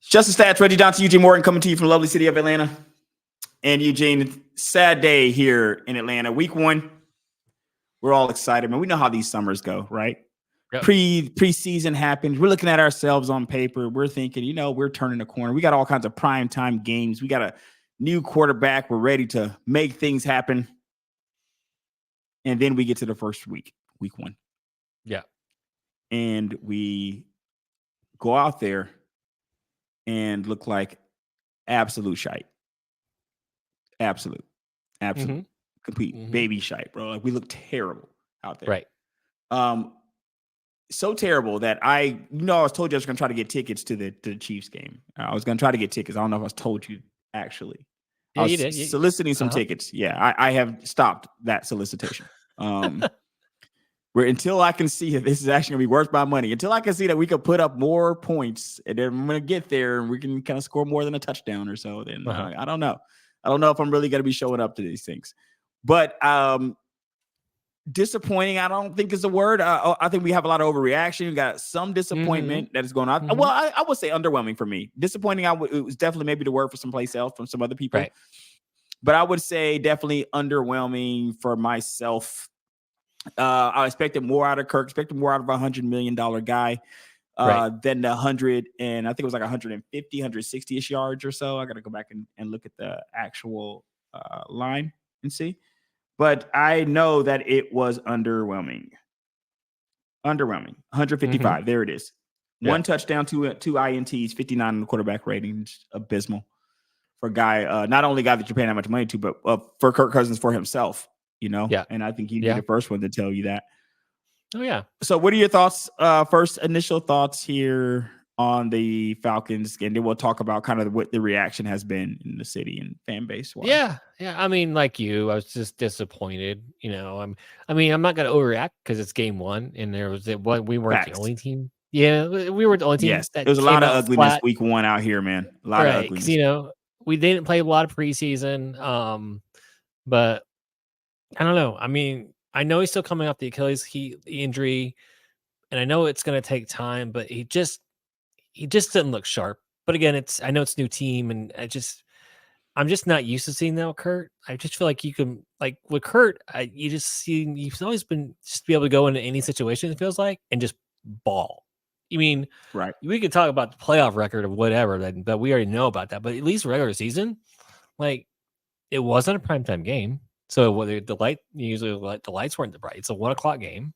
Justin Stats, Reggie Johnson, Eugene Morgan coming to you from the lovely city of Atlanta. And Eugene, sad day here in Atlanta. Week 1, we're all excited, man. We know how these summers go, right? Yep. Preseason happens. We're looking at ourselves on paper. We're thinking, we're turning the corner. We got all kinds of primetime games. We got a new quarterback. We're ready to make things happen. And then we get to the first week 1. Yeah. And we go out there and look like absolute shite. Absolute. Complete baby shite, bro. Like, we look terrible out there. Right. So terrible that I was told you I was going to try to get tickets to the Chiefs game. I was going to try to get tickets. I don't know if I was told you, actually. Yeah, I was you did. soliciting some tickets. Yeah, I have stopped that solicitation. Where until I can see that this is actually going to be worth my money, until I can see that we could put up more points, and then I'm going to get there and we can kind of score more than a touchdown or so, then I don't know. I don't know if I'm really going to be showing up to these things. But disappointing, I don't think is the word. I think we have a lot of overreaction. We got some disappointment that is going on. Well, I would say underwhelming for me. Disappointing, it was definitely maybe the word for someplace else from some other people. Right. But I would say definitely underwhelming for myself. I expected more out of Kirk, expected more out of a $100 million guy than the 100, and I think it was like 150, 160-ish yards or so. I got to go back and look at the actual line and see. But I know that it was underwhelming. 155. There it is. Yeah. 1 touchdown, 2 INTs, 59 in the quarterback rating. Abysmal for a guy, not only a guy that you're paying that much money to, but for Kirk Cousins for himself. Yeah. And I think he'd be the first one to tell you that. Oh, yeah. So what are your thoughts, first initial thoughts here on the Falcons? And then we'll talk about kind of what the reaction has been in the city and fan base. Yeah. I mean, like you, I was just disappointed. I'm not going to overreact because it's game 1 and we weren't the only team. Yeah, we were the only team. Yes, there was a lot of ugliness week 1 out here, man. A lot of ugliness. We didn't play a lot of preseason, but I don't know. I mean, I know he's still coming off the Achilles injury, and I know it's going to take time, but he just didn't look sharp. But again, I know it's a new team, and I'm just not used to seeing that with Kurt. I just feel like you can, like with Kurt, you've always been just be able to go into any situation, it feels like, and just ball. I mean, right? We could talk about the playoff record or whatever, but we already know about that. But at least regular season, like, it wasn't a primetime game. So whether the lights weren't the bright, it's a 1:00 game,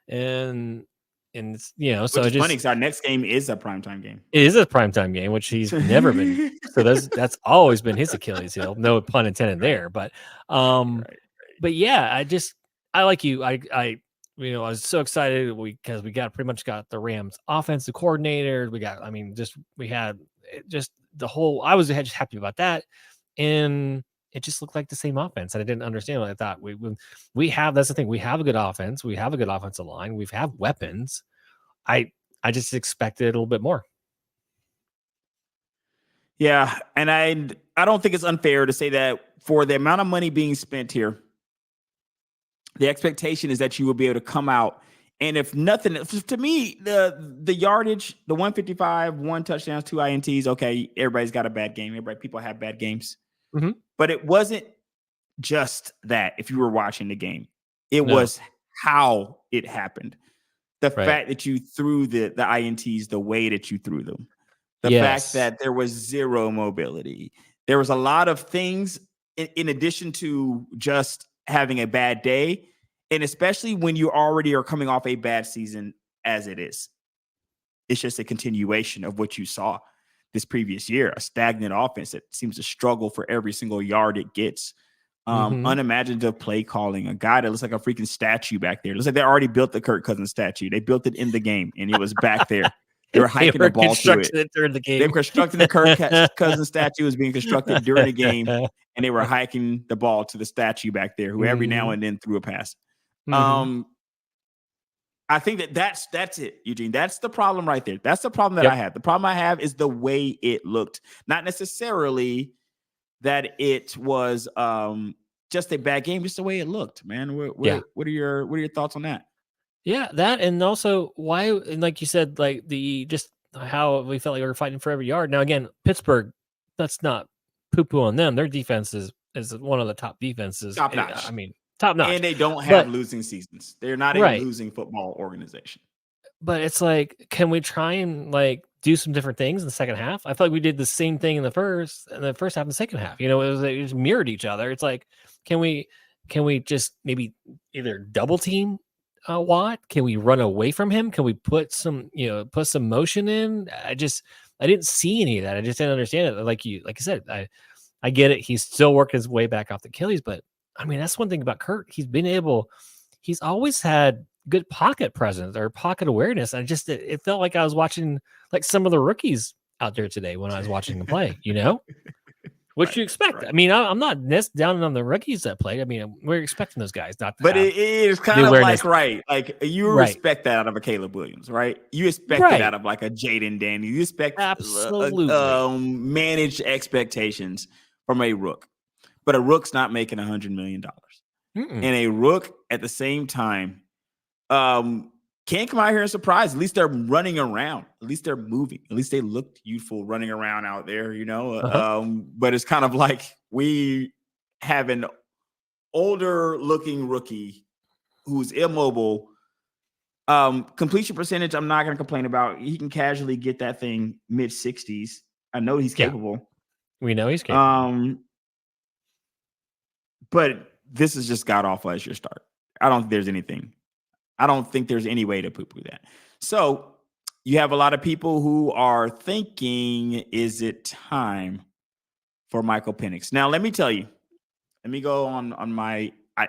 and it's, so it's funny because our next game is a primetime game. It is a primetime game, which he's never been. So that's always been his Achilles heel. No pun intended there, but but yeah, I like you. I was so excited because we pretty much got the Rams offensive coordinator. We had the whole. I was just happy about that, and it just looked like the same offense, and I didn't understand what I thought. We have, that's the thing. We have a good offense. We have a good offensive line. We have weapons. I just expected a little bit more. Yeah, and I don't think it's unfair to say that for the amount of money being spent here, the expectation is that you will be able to come out, and if nothing, to me, the yardage, the 155, 1 touchdown, 2 INTs. Okay, everybody's got a bad game. People have bad games. But it wasn't just that. If you were watching the game, it was how it happened. The fact that you threw the INTs the way that you threw them. The fact that there was zero mobility. There was a lot of things in addition to just having a bad day. And especially when you already are coming off a bad season as it is. It's just a continuation of what you saw this previous year, a stagnant offense that seems to struggle for every single yard it gets. Unimaginative play calling, a guy that looks like a freaking statue back there. It looks like they already built the Kirk Cousins statue. They built it in the game, and it was back there. They were hiking the ball to it. During the game. They were constructing the Kirk Cousins statue was being constructed during the game, and they were hiking the ball to the statue back there, who every now and then threw a pass. I think that's it, Eugene. That's the problem right there. That's the problem that I have. The problem I have is the way it looked. Not necessarily that it was just a bad game, just the way it looked, man. What are your thoughts on that? Yeah, that, and also why, and like you said, like how we felt like we were fighting for every yard. Now again, Pittsburgh, that's not poo-poo on them. Their defense is one of the top defenses. Top notch. I mean, top notch. And they don't have losing seasons. They're not a losing football organization. But it's like, can we try and like do some different things in the second half? I feel like we did the same thing in the first half and the second half. You know, it just mirrored each other. It's like, can we just maybe either double team Watt? Can we run away from him? Can we put some motion in? I didn't see any of that. I just didn't understand it. Like I said, I get it. He's still working his way back off the Achilles, but I mean, that's one thing about Kurt. He's always had good pocket presence or pocket awareness. It felt like I was watching like some of the rookies out there today when I was watching them play, you know, which you expect. Right. I mean, I'm not down on the rookies that play. I mean, we're expecting those guys not to. But it is kind of like, right. Like you respect that out of a Caleb Williams, right? You expect it out of like a Jaden Danny. You expect absolutely managed expectations from a rook, but a rook's not making $100 million. And a rook at the same time can't come out here and surprise. At least they're running around. At least they're moving. At least they look youthful running around out there, you know. But it's kind of like we have an older looking rookie who's immobile. Completion percentage, I'm not going to complain about. He can casually get that thing mid-60s. I know he's capable. We know he's capable. But this is just god awful as your start. I don't think there's any way to poo-poo that. So you have a lot of people who are thinking, is it time for Michael Penix? Now, let me tell you, let me go on my, I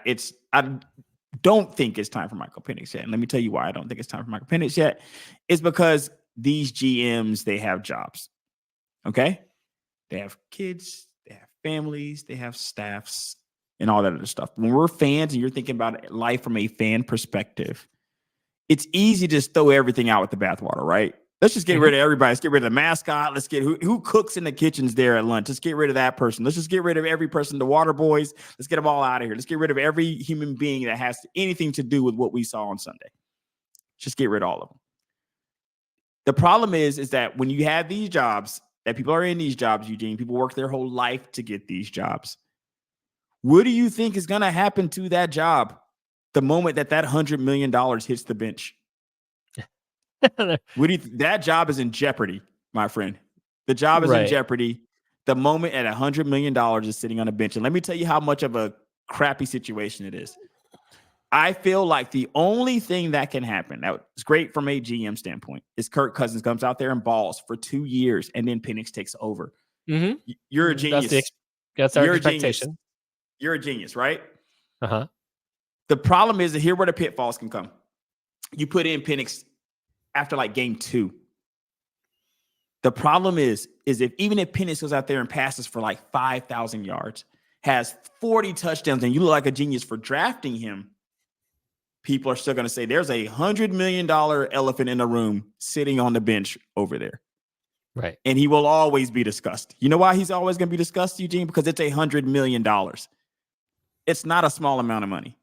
don't think it's time for Michael Penix yet. And let me tell you why I don't think it's time for Michael Penix yet. It's because these GMs, they have jobs. Okay. They have kids, they have families, they have staffs, and all that other stuff. When we're fans and you're thinking about life from a fan perspective, it's easy to just throw everything out with the bathwater, right? Let's just get rid of everybody. Let's get rid of the mascot. Let's get who cooks in the kitchens there at lunch. Let's get rid of that person. Let's just get rid of every person, the water boys. Let's get them all out of here. Let's get rid of every human being that has anything to do with what we saw on Sunday. Just get rid of all of them. The problem is that when you have these jobs, that people are in these jobs, Eugene, people work their whole life to get these jobs. What do you think is going to happen to that job the moment that $100 million hits the bench? What do you that job is in jeopardy, my friend? The job is in jeopardy the moment at $100 million is sitting on a bench. And let me tell you how much of a crappy situation it is. I feel like the only thing that can happen, that is great from a GM standpoint, is Kirk Cousins comes out there and balls for 2 years and then Penix takes over. Mm-hmm. You're a genius. That's our expectation. You're a genius, right? Uh-huh. The problem is that here where the pitfalls can come. You put in Penix after like game 2. The problem is if Penix goes out there and passes for like 5,000 yards, has 40 touchdowns, and you look like a genius for drafting him, people are still going to say there's a $100 million elephant in the room sitting on the bench over there. Right. And he will always be discussed. You know why he's always going to be discussed, Eugene? Because it's $100 million. It's not a small amount of money.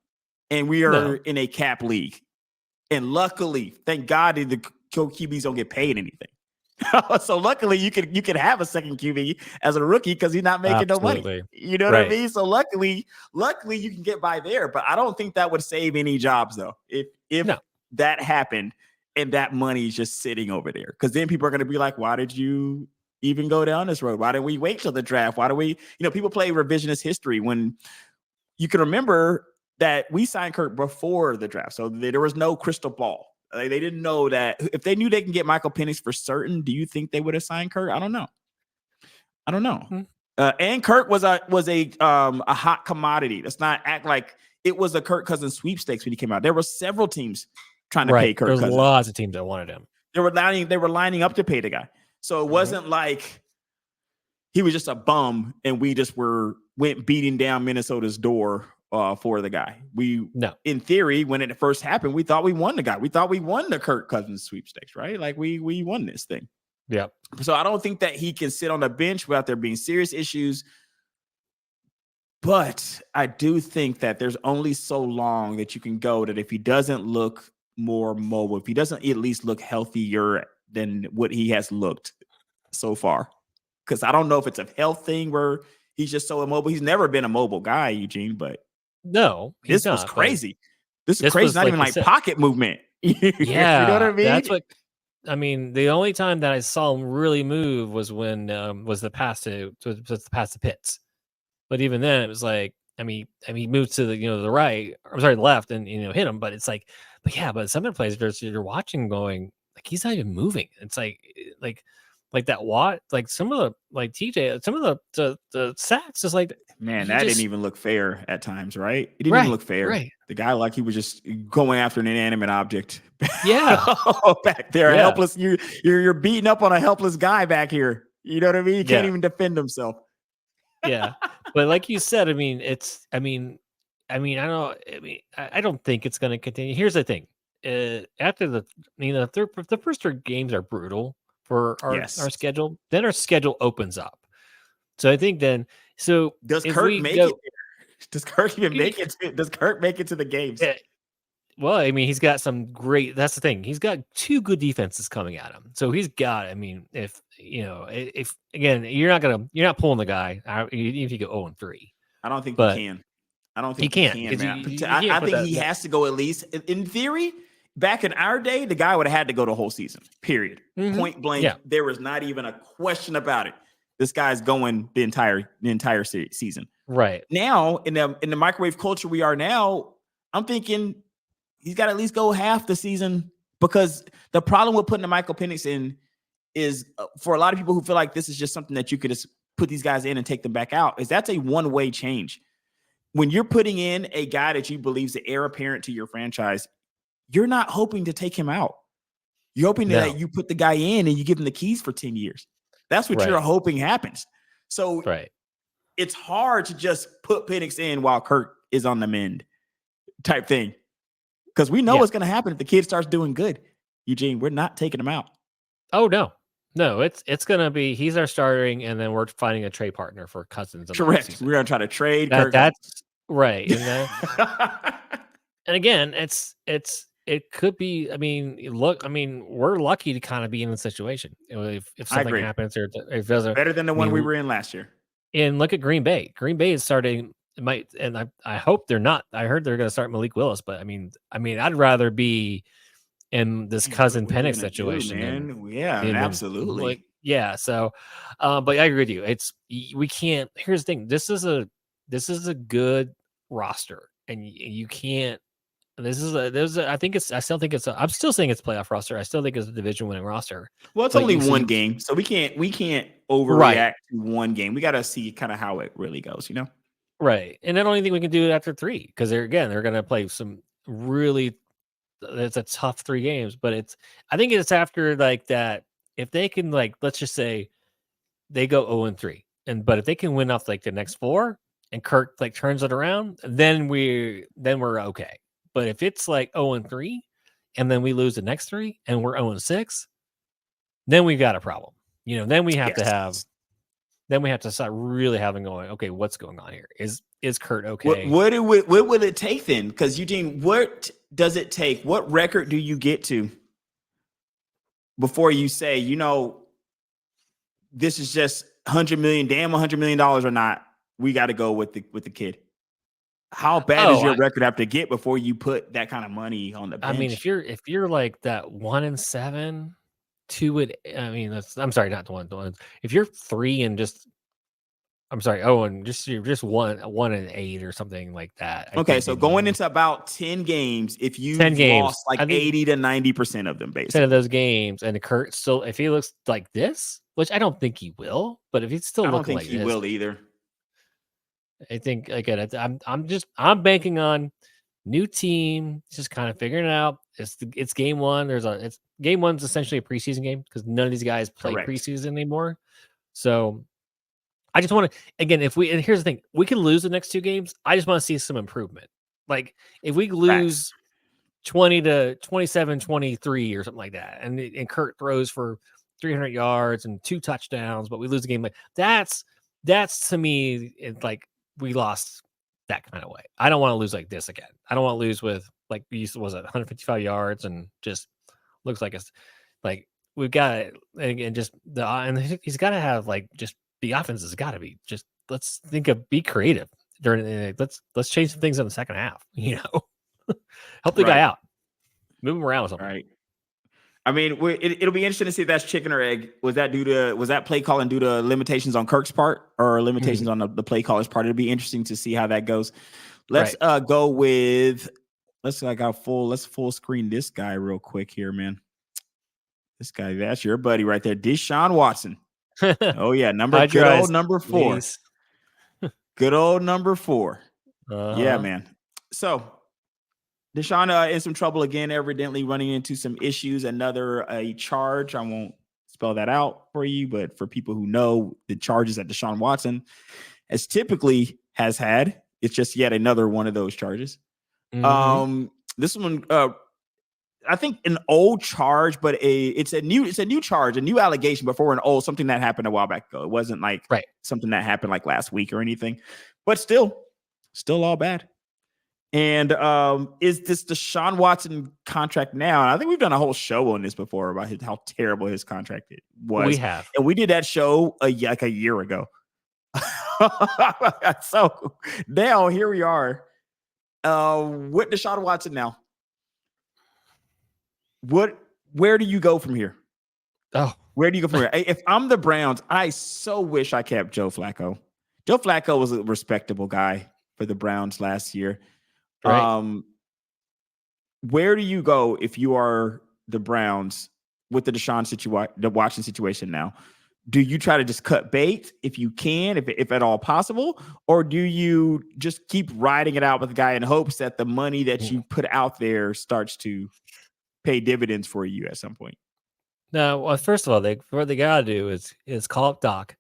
And we are in a cap league. And luckily, thank God the QBs don't get paid anything. So luckily you can have a second QB as a rookie because he's not making no money. You know what I mean? So luckily you can get by there. But I don't think that would save any jobs though. If that happened and that money is just sitting over there. Because then people are going to be like, why did you even go down this road? Why didn't we wait till the draft? Why do we, people play revisionist history when you can remember that we signed Kirk before the draft. So there was no crystal ball. They didn't know that. If they knew they can get Michael Penix for certain, do you think they would have signed Kirk? I don't know. Mm-hmm. And Kirk was a hot commodity. Let's not act like it was a Kirk Cousins sweepstakes when he came out. There were several teams trying to pay Kirk Cousins. There's lots of teams that wanted him. They were lining up to pay the guy. So it wasn't like he was just a bum and we just went beating down Minnesota's door for the guy. In theory, when it first happened, we thought we won the guy. We thought we won the Kirk Cousins sweepstakes, right? Like we won this thing. Yeah. So I don't think that he can sit on the bench without there being serious issues. But I do think that there's only so long that you can go that if he doesn't look more mobile, if he doesn't at least look healthier than what he has looked so far. Because I don't know if it's a health thing where he's just so immobile. He's never been a mobile guy, Eugene, but No, this was crazy. This is this crazy. was Not like even you like said. pocket movement. You know what I Yeah, mean? that's what I mean. The only time that I saw him really move was when was the pass to Pitts. But even then, it was like he moved to the right. I'm sorry, the left, and hit him. But it's like, but some of the plays you're watching going like he's not even moving. It's like that Watt, like some of the like TJ, some of the sacks is like Man, he that didn't just even look fair at times, right? It didn't even right, look fair. right, The guy, like he was just going after an inanimate object yeah, back there, yeah, helpless. You're beating up on a helpless guy back here. You know what I mean? He can't yeah. even defend himself. Yeah, but like you said, I don't think it's going to continue. Here's the thing: after the first 3 games are brutal for our Yes. schedule. Then our schedule opens up. So I think then, so Does if Kirk we make it? go, Does Kirk even make it? Does Kirk make it to the games? well, he's got some great. That's the thing. He's got 2 good defenses coming at him. So he's got. If again, you're not pulling the guy even if you go 0-3. I don't think you But can. I don't he think you can't can, because man. you I can't put think that. he has to go at least in theory. Back in our day, the guy would have had to go the whole season. Period. Point blank. Yeah. There was not even a question about it. This guy's going the entire season. Right. Now, in the microwave culture we are now, I'm thinking he's got to at least go half the season, because the problem with putting the Michael Penix in is for a lot of people who feel like this is just something that you could just put these guys in and take them back out, is that's a one-way change. When you're putting in a guy that you believe is the heir apparent to your franchise, you're not hoping to take him out. You're hoping that you put the guy in and you give him the keys for 10 years. That's what you're hoping happens. So it's hard to just put Penix in while Kirk is on the mend type thing, because we know what's going to happen if the kid starts doing good. Eugene, we're not taking him out. Oh, no, it's going to be he's our starting, and then we're finding a trade partner for Cousins. Correct. We're going to try to trade Kirk. That's right. And, and again, it could be. We're lucky to kind of be in the situation. If something happens or if there's better than the one we were in last year. And look at Green Bay. Green Bay is starting. I hope they're not. I heard they're going to start Malik Willis, but I'd rather be in this cousin Penix situation. Absolutely. So, but I agree with you. We can't. Here's the thing. This is a good roster, and you can't. I'm still saying it's a playoff roster. I still think it's a division winning roster. Well, it's only one game, so we can't overreact to one game. We got to see kind of how it really goes, Right. And I don't even think we can do it after 3, because they're going to play some really. It's a tough 3 games, but I think it's after like that. If they can, like, let's just say they go 0-3, but if they can win off like the next 4 and Kirk like turns it around, then we're okay. But if it's like 0-3 and then we lose the next 3 and we're 0-6, then we've got a problem. Then we have to start really having going, okay, what's going on here? Is Kurt okay? What will it take then? Because Eugene, what does it take? What record do you get to before you say, this is just $100 million or not? We got to go with the kid. How bad does your record have to get before you put that kind of money on the bench? If you're like that 1-7, 2 I'm sorry, not the one. If you're 3 and just, I'm sorry, and you're just 1-8 or something like that. Okay, so going into about 10 games, if you lost like 80 to 90% of them, basically 10 of those games, and Kurt still, if he looks like this, which I don't think he will, but if he's still looking like this, I don't think he will either. I think again, I'm banking on new team, just kind of figuring it out. It's game 1. It's game 1's essentially a preseason game because none of these guys play preseason anymore. So I just want to, again, and here's the thing, we can lose the next 2 games. I just want to see some improvement. Like if we lose 20 to 27, 23 or something like that, and Kurt throws for 300 yards and 2 touchdowns, but we lose the game, like that's to me, it's like we lost that kind of way. I don't want to lose like this again. I don't want to lose with like we used to, was it 155 yards and just looks like it's like we've got again just and he's got to have like just the offense has got to be just let's be creative during let's change some things in the second half. Help the guy out, move him around with something. Right. I mean, it'll be interesting to see if that's chicken or egg. Was that play calling due to limitations on Kirk's part or limitations on the play caller's part? It'll be interesting to see how that goes. Let's go with let's full screen this guy real quick here, man. This guy, that's your buddy right there, DeShaun Watson. Oh yeah, good old number 4. Good old number 4. Yeah, man. So DeShaun in some trouble again, evidently running into some issues. A charge. I won't spell that out for you, but for people who know the charges that DeShaun Watson has had, it's just yet another one of those charges. This one, I think an old charge, but it's a new charge, a new allegation, but for something that happened a while back ago. It wasn't like something that happened like last week or anything, but still all bad. And is this DeShaun Watson contract now? And I think we've done a whole show on this before about how terrible his contract was. We have, and we did that show like a year ago. So now here we are with DeShaun Watson now. Where do you go from here? Where do you go from here? If I'm the Browns, I so wish I kept Joe Flacco. Joe Flacco was a respectable guy for the Browns last year. Right. Where do you go if you are the Browns with the Watson situation now? Do you try to just cut bait if you can, if at all possible, or do you just keep riding it out with the guy in hopes that the money that you put out there starts to pay dividends for you at some point? No, well, first of all, what they gotta do is call up Doc,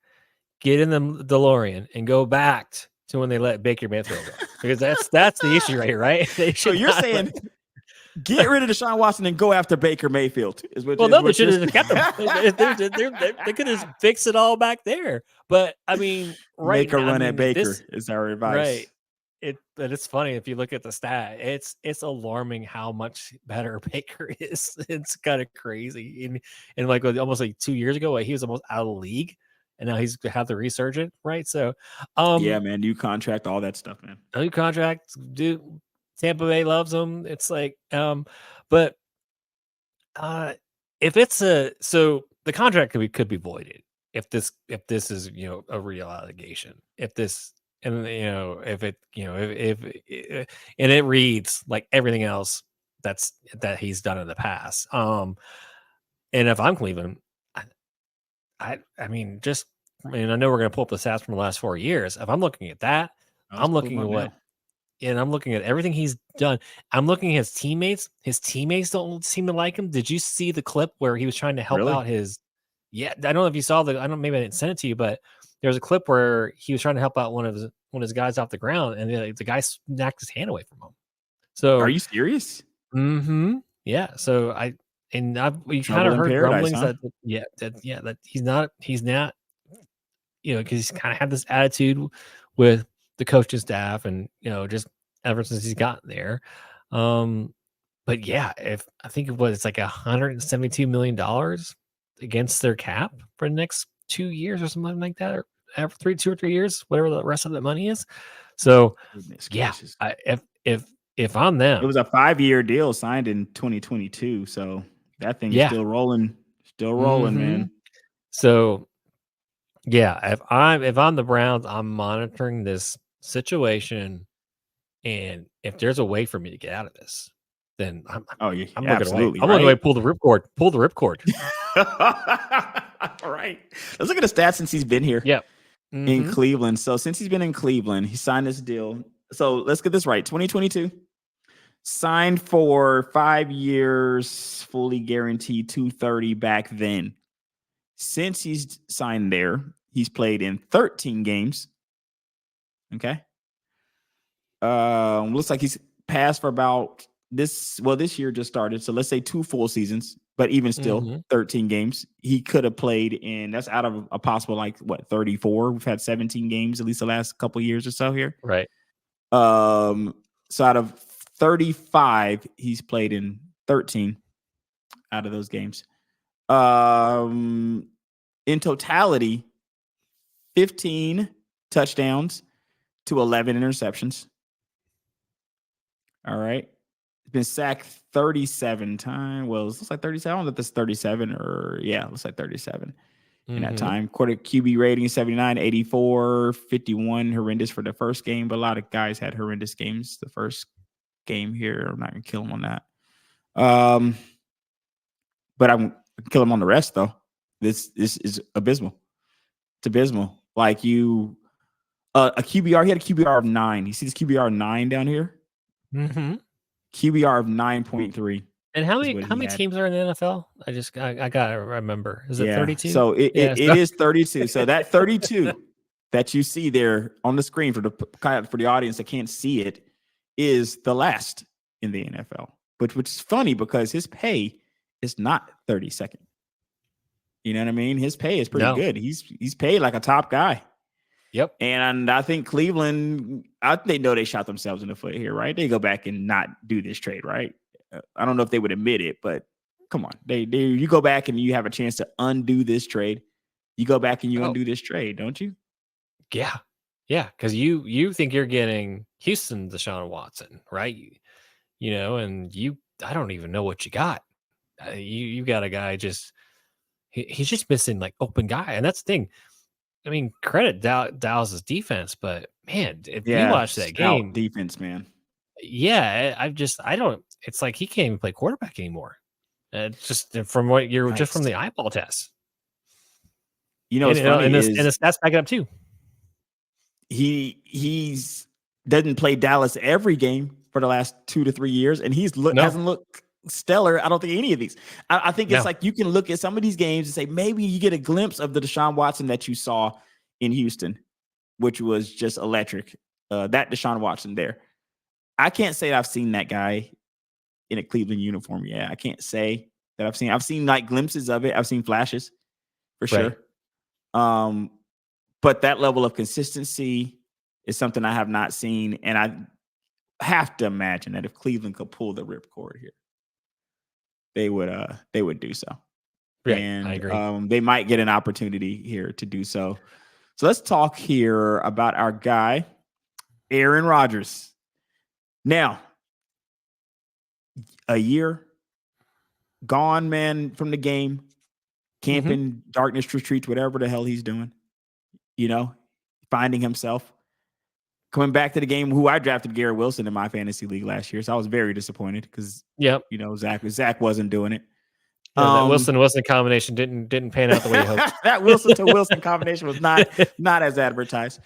get in the DeLorean, and go back to when they let Baker Mayfield go, because that's the issue right here, right? So you're saying get rid of DeShaun Watson and go after Baker Mayfield? They should have kept him. They could have fixed it all back there. But I mean, make a run at Baker is our advice. Right. But it's funny if you look at the stat. It's alarming how much better Baker is. It's kind of crazy. And like almost like 2 years ago, he was almost out of the league. And now he's had the resurgent, right? So, yeah, man, new contract, all that stuff, man. New contract, dude. Tampa Bay loves him. It's like, but if it's so the contract could be voided if this is a real allegation. If this and if it reads like everything else that he's done in the past. And if I'm Cleveland, I mean, I know we're going to pull up the stats from the last 4 years. If I'm looking at that, I'm looking at and I'm looking at everything he's done. I'm looking at his teammates. His teammates don't seem to like him. Did you see the clip where he was trying to help out his? Yeah, I don't know if you saw maybe I didn't send it to you, but there was a clip where he was trying to help out one of his guys off the ground, and the guy snapped his hand away from him. So, are you serious? Mm-hmm. Yeah. So we kind of heard rumblings that he's not, because he's kind of had this attitude with the coaching staff and, just ever since he's gotten there. But yeah, I think it's like $172 million against their cap for the next 2 years or something like that, or every 2 or 3 years, whatever the rest of that money is. So if I'm them, it was a 5-year deal signed in 2022. So that thing is still rolling, man. So yeah, if I'm the Browns, I'm monitoring this situation, and if there's a way for me to get out of this, then I'm looking away. I'm looking away. Pull the ripcord. All right. Let's look at the stats since he's been here. Yep. In Cleveland. So since he's been in Cleveland, he signed this deal. So let's get this right. 2022, signed for 5 years, fully guaranteed, $230 back then. Since he's signed there, he's played in 13 games. Okay. Looks like he's passed for about this year just started. So let's say 2 full seasons, but even still 13 games. He could have played in, that's out of a possible 34. We've had 17 games at least the last couple of years or so here. Right. So out of 35, he's played in 13 out of those games. In totality, 15 touchdowns to 11 interceptions. All right. It's been sacked 37 times. Well, it looks like 37. I don't know if that's 37 or, yeah, it looks like 37 in that time. Quarter QB rating 79, 84, 51. Horrendous for the first game, but a lot of guys had horrendous games the first game here. I'm not going to kill them on that. But I'm going to kill them on the rest, though. This is abysmal. It's abysmal. Like you, a QBR, he had a QBR of 9. You see this QBR of 9 down here? Mm-hmm. QBR of 9.3. And how many teams are in the NFL? I gotta remember. Is it 32? So it is 32. So that 32 that you see there on the screen for the audience that can't see it is the last in the NFL. Which is funny because his pay is not 32nd. You know what I mean? His pay is pretty good. He's paid like a top guy. Yep. And I think Cleveland, they know they shot themselves in the foot here, right? They go back and not do this trade, right? I don't know if they would admit it, but come on. You go back and you have a chance to undo this trade. You go back and you undo this trade, don't you? Yeah. Yeah. Because you think you're getting Houston DeShaun Watson, right? And I don't even know what you got. You got a guy he's just missing like open guy. And that's the thing. I mean, credit Dallas's defense, but man, if you watch that game, defense, man. Yeah, I don't. It's like he can't even play quarterback anymore. Just from what you're just from the eyeball test. What's funny and the stats back it up too. He's doesn't play Dallas every game for the last 2 to 3 years, and hasn't looked stellar. I don't think any of these. I think it's like you can look at some of these games and say maybe you get a glimpse of the DeShaun Watson that you saw in Houston, which was just electric. That DeShaun Watson there. I can't say I've seen that guy in a Cleveland uniform yet. I can't say that I've seen like glimpses of it. I've seen flashes for sure. But that level of consistency is something I have not seen. And I have to imagine that if Cleveland could pull the ripcord here, they would do so. Yeah, and I agree. They might get an opportunity here to do so. So let's talk here about our guy, Aaron Rodgers. Now, a year gone, man, from the game, camping, darkness retreats, whatever the hell he's doing, finding himself. Coming back to the game, who I drafted Garrett Wilson in my fantasy league last year. So I was very disappointed because, Zach wasn't doing it. That Wilson combination didn't pan out the way you hoped. That Wilson to Wilson combination was not as advertised.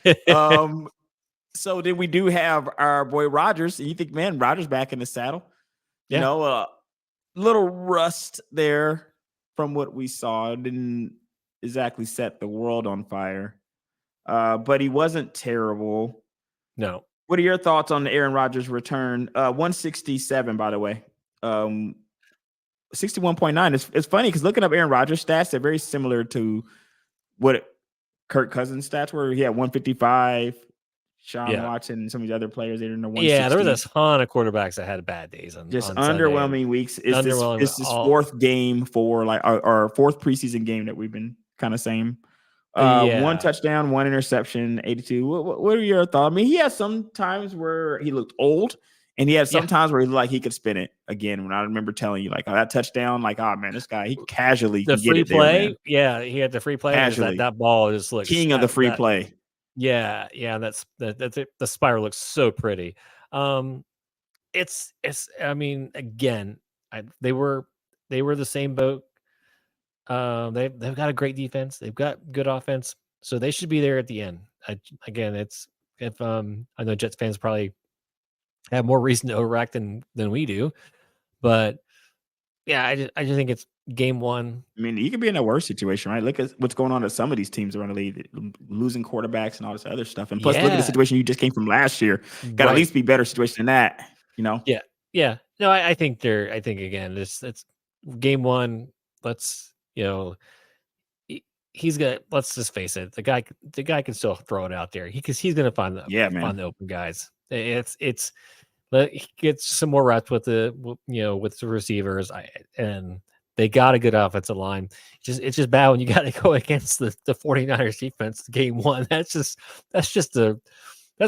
So then we do have our boy Rodgers. And you think, man, Rodgers back in the saddle. Yeah. Little rust there from what we saw. It didn't exactly set the world on fire. But he wasn't terrible. No. What are your thoughts on the Aaron Rodgers return? 167, by the way. 61.9. It's funny because looking up Aaron Rodgers stats, they're very similar to what Kirk Cousins stats were. He had 155. Sean Watson and some of these other players, they're in the 160. Yeah, there was a ton of quarterbacks that had bad days on underwhelming Sunday. weeks. It's this fourth game for like our fourth preseason game that we've been kind of saying. One touchdown, one interception, 82. What are your thoughts? I mean, he had some times where he looked old, and he had some times where he looked like he could spin it again. When I remember telling you, like, that touchdown, like, oh man, this guy, he casually the can free get it play. There, yeah, he had the free play. That ball just looks king of the free play. Yeah, that's it. The spiral looks so pretty. It's. I mean, again, they were the same boat. They've got a great defense. They've got good offense, so they should be there at the end. I know Jets fans probably have more reason to overreact than we do, but yeah, I just think it's game one. I mean, you could be in a worse situation, right? Look at what's going on at some of these teams around the league, losing quarterbacks and all this other stuff. And plus, look at the situation you just came from last year. Got to at least be better situation than that, Yeah. No, I think again, it's game one. Let's he's got. Let's just face it. The guy can still throw it out there. He's going to find the open guys. He gets some more reps with the receivers, and They got a good offensive line. It's just bad when you got to go against the 49ers defense game one. That's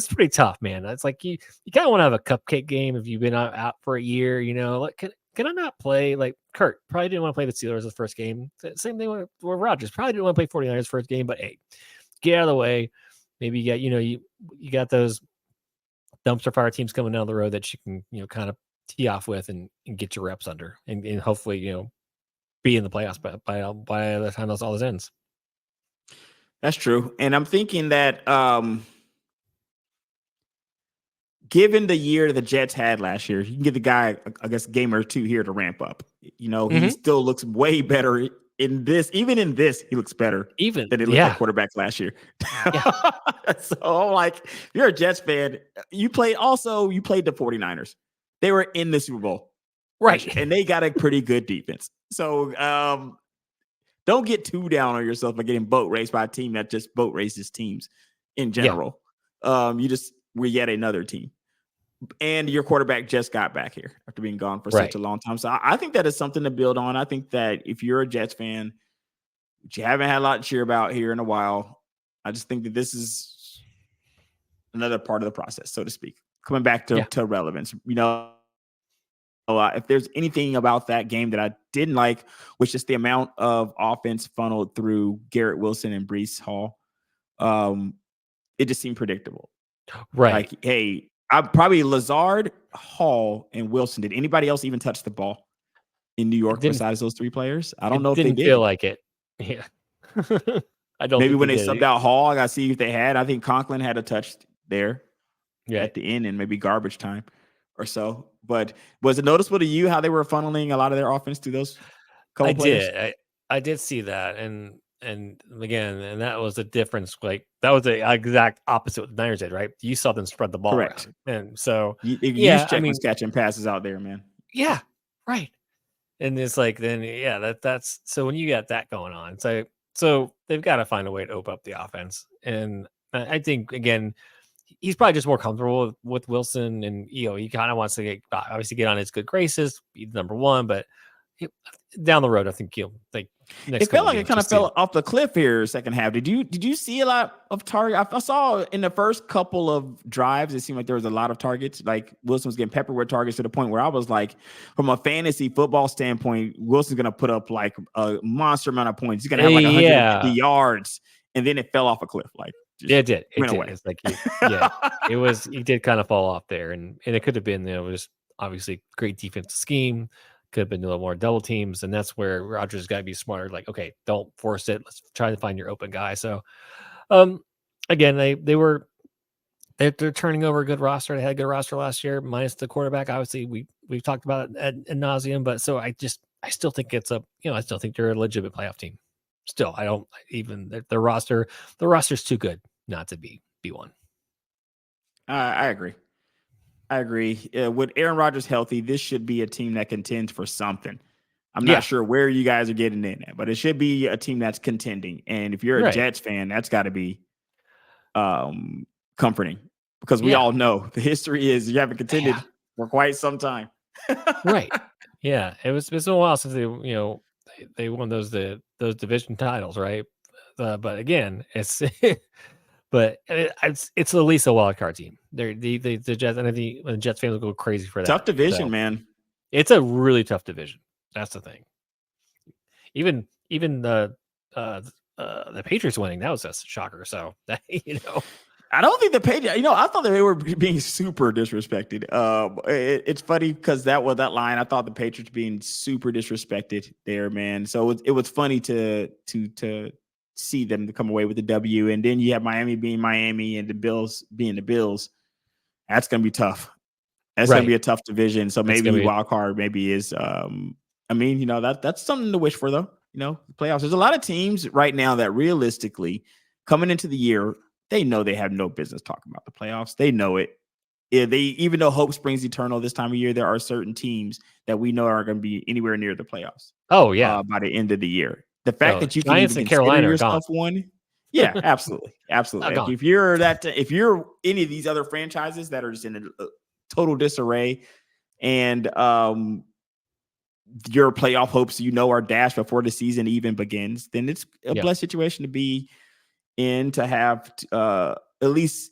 pretty tough, man. That's like you kind of want to have a cupcake game if you've been out for a year. Like can I not play? Like Kurt probably didn't want to play the Steelers the first game. Same thing with Rodgers. Probably didn't want to play 49ers first game, but hey, get out of the way. Maybe you got you got those dumpster fire teams coming down the road that you can kind of tee off with and get your reps under and hopefully be in the playoffs by the time all this ends. That's true. And I'm thinking that given the year the Jets had last year, you can get the guy, I guess, game or two here to ramp up. He still looks way better in this. Even in this, he looks better than he looked at quarterback last year. So, like, if you're a Jets fan, you played the 49ers. They were in the Super Bowl. Right. And they got a pretty good defense. So don't get too down on yourself by getting boat raced by a team that just boat races teams in general. We're yet another team. And your quarterback just got back here after being gone for such a long time. So I think that is something to build on. I think that if you're a Jets fan, which you haven't had a lot to cheer about here in a while, I just think that this is another part of the process, so to speak. Coming back to relevance, if there's anything about that game that I didn't like, was just the amount of offense funneled through Garrett Wilson and Breece Hall. It just seemed predictable. Right. Like, hey, I'm probably Lazard, Hall, and Wilson. Did anybody else even touch the ball in New York besides those three players? I don't know if they did. Didn't feel like it. Yeah. I don't. Maybe when they subbed out Hall, I got to see if they had. I think Conklin had a touch there at the end and maybe garbage time or so. But was it noticeable to you how they were funneling a lot of their offense through those couple players? I did see that. And again, and that was the difference. Like that was the exact opposite what the Niners did, right? You saw them spread the ball Correct. around. And so was catching passes out there, man. Yeah, right. And it's like that's so when you got that going on, so they've got to find a way to open up the offense. And I think again, he's probably just more comfortable with Wilson, and he kind of wants to get on his good graces, be number one. But down the road, I think it felt like it kind of fell off the cliff here second half. Did you see a lot of target? I saw in the first couple of drives, it seemed like there was a lot of targets. Like Wilson was getting peppered with targets to the point where I was like, from a fantasy football standpoint, Wilson's going to put up like a monster amount of points. He's going to have like 150 yards, and then it fell off a cliff. Like, it did. Went away. It's like, he did kind of fall off there, and it could have been, it was obviously great defensive scheme. Could have been a little more double teams, and that's where Rodgers got to be smarter. Like, okay, don't force it. Let's try to find your open guy. So, again, they're turning over a good roster. They had a good roster last year, minus the quarterback. Obviously, we've talked about it ad nauseum, but so I still think I still think they're a legitimate playoff team. Still, I don't even the roster's too good not to be one. I agree. With Aaron Rodgers healthy, this should be a team that contends for something. I'm not sure where you guys are getting in at, but it should be a team that's contending. And if you're a Jets fan, that's got to be comforting, because we all know the history is you haven't contended for quite some time. Right. Yeah. It's been a while since they won those division titles, right? But again, it's but it's at least a wild card team. They're the Jets, and I think the Jets fans will go crazy for that. Tough division, man. It's a really tough division. That's the thing. Even the Patriots winning, that was a shocker. So I don't think the Patriots. I thought they were being super disrespected. It's funny because that line. I thought the Patriots being super disrespected there, man. So it was funny to see them to come away with the W, and then you have Miami being Miami and the Bills being the Bills. That's gonna be tough. That's gonna be a tough division. So maybe wild card maybe is. That's something to wish for though. Playoffs. There's a lot of teams right now that realistically coming into the year, they know they have no business talking about the playoffs. They know it. Even though hope springs eternal this time of year, there are certain teams that we know are going to be anywhere near the playoffs. Oh yeah, by the end of the year. The fact that you can Giants even and Carolina yourself one, absolutely. Like if you're any of these other franchises that are just in a total disarray, and your playoff hopes, are dashed before the season even begins, then it's a blessed situation to be in, to have at least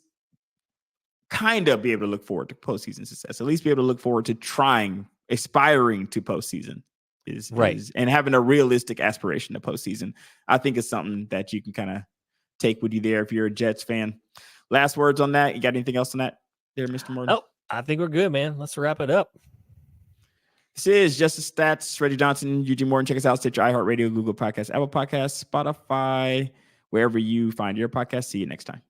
kind of be able to look forward to postseason success, at least be able to look forward to aspiring to postseason is and having a realistic aspiration to postseason. I think it's something that you can kind of take with you there if you're a Jets fan. Last words on that. You got anything else on that there, Mr. Morton? Oh, I think we're good, man. Let's wrap it up. This is Justice Stats, Reggie Johnson, Eugene Morton. Check us out, Stitcher, iHeartRadio, Google Podcasts, Apple Podcasts, Spotify, wherever you find your podcast. See you next time.